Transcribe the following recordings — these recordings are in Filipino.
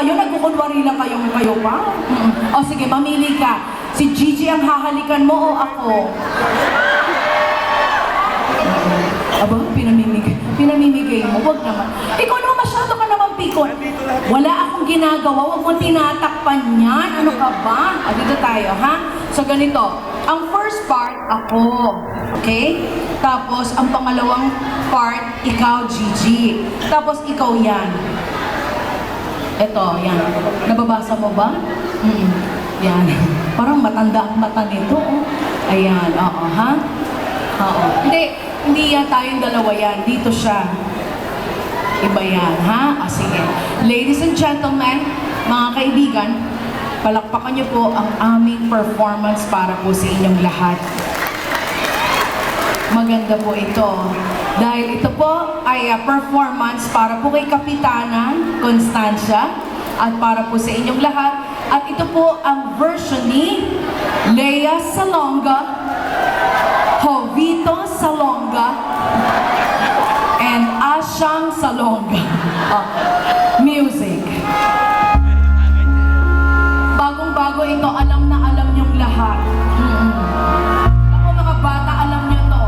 kayo, nagkukunwari lang kayo pa. O sige, mamili ka. Si Gigi ang hahalikan mo o ako? Aba, pinamimigay mo. Huwag naman. Ikaw naman, masyado ka naman pikon. Wala akong ginagawa. Huwag mong tinatakpan yan. Ano ka ba? O, dito tayo, ha? So, ganito. Ang first part, ako. Okay? Tapos, ang pangalawang part, ikaw, Gigi. Tapos, ikaw yan. Ito, yan. Nababasa mo ba? Yan. Parang matanda ang mata nito. Oh. Ayan, oo, ha? Oo. Hindi yan tayong dalawa yan. Dito siya. Iba yan, ha? O, sige. Ladies and gentlemen, mga kaibigan, palakpakan niyo po ang aming performance para po sa inyong lahat. Maganda po ito. Dahil ito po ay performance para po kay Kapitana Constancia at para po sa inyong lahat. At ito po ang version ni Lea Salonga, Jovito Salonga, and Ashang Salonga. Music. Bagong-bago ito, alam na alam niyong lahat. Ako mga bata, alam niyo to.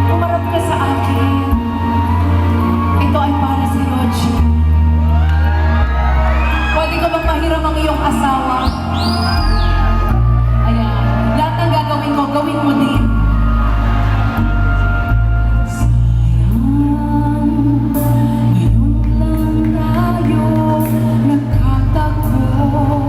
Tumarap ka sa akin. Ito ay para sa Roger. Pwede ko bang mahiram ang iyong asawa? Ayan. Lahat ng gagawin ko, gawin mo din. Sayang, ngayon lang tayo nagkatagpo.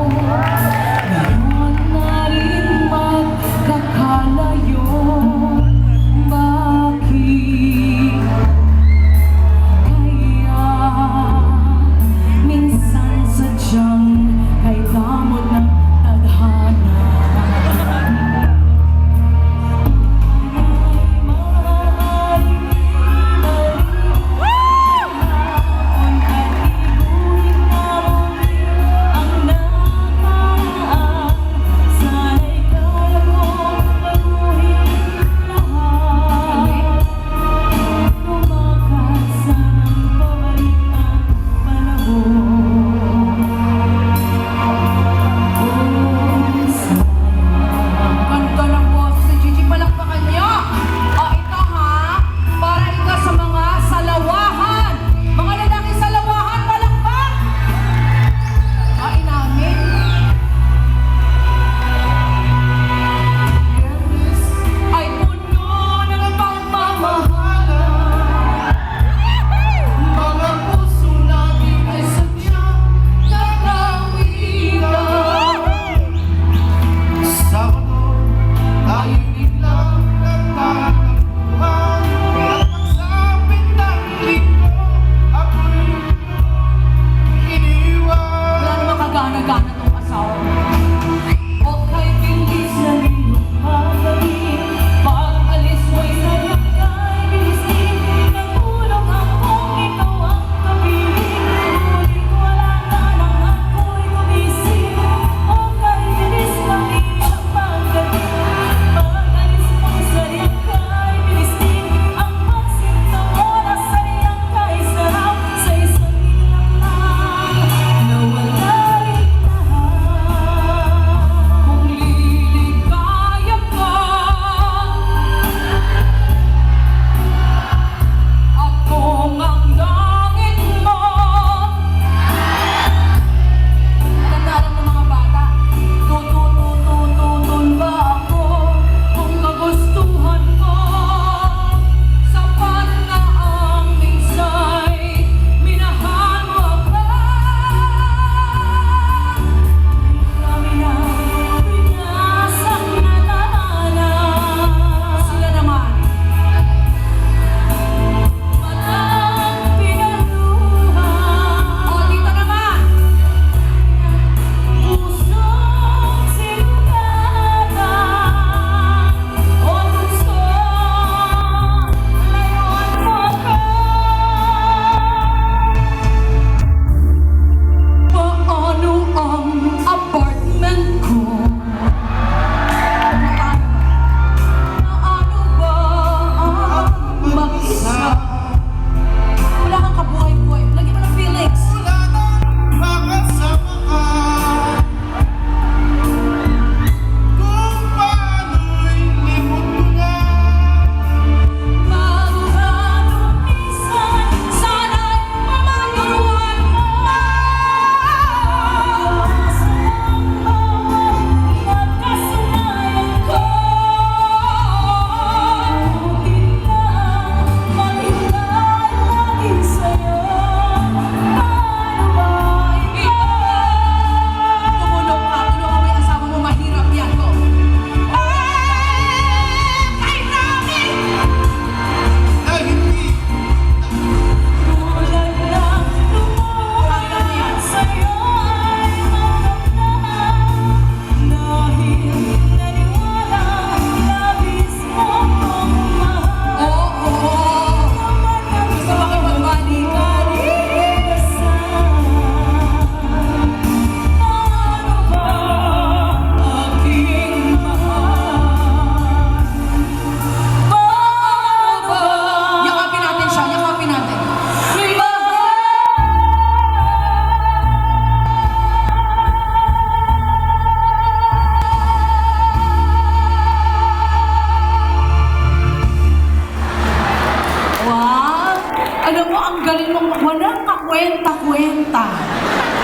Alam mo, ang galing mong, walang kakwenta-kwenta.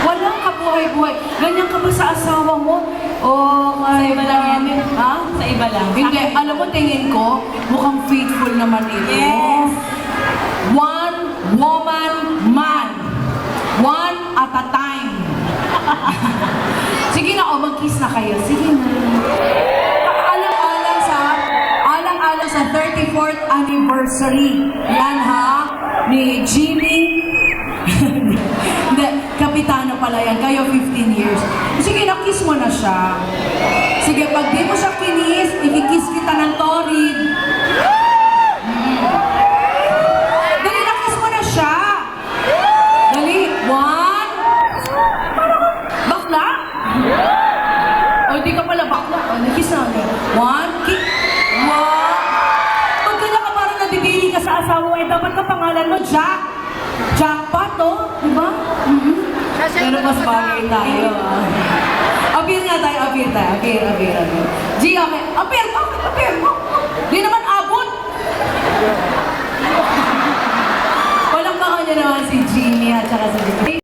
Walang kabuhay-buhay. Ganyan ka ba sa asawa mo? Sa iba lang yan. Ha? Sa iba lang. Hindi, alam mo, tingin ko, mukhang faithful naman ito. Yes. One woman man. One at a time. Sige na, mag-kiss na kayo. Sige na. Alang-alang sa 34th anniversary. Yan ha, ni Jimmy. Hindi, kapitano pala yan. Kayo 15 years. Sige na, kiss mo na siya. Sige, pag di mo siya kinis, ikikiss kita ng torrid. Dali na, kiss mo na siya. Dali, one. Parang bakla. O, di ka pala bakla. O, nakiss na agad. One, kiss. One. Pag ganyan ka parang nadidili ka sa asawa mo, dapat ka pangalan mo, Jack. Jackpot, oh. Diba? Pero mas bagay tayo, Appear nga tayo, appear. G, okay. Appear, bakit? Appear mo. Di naman abot. Walang baka niya naman si Jimmy at saka si Jimmy.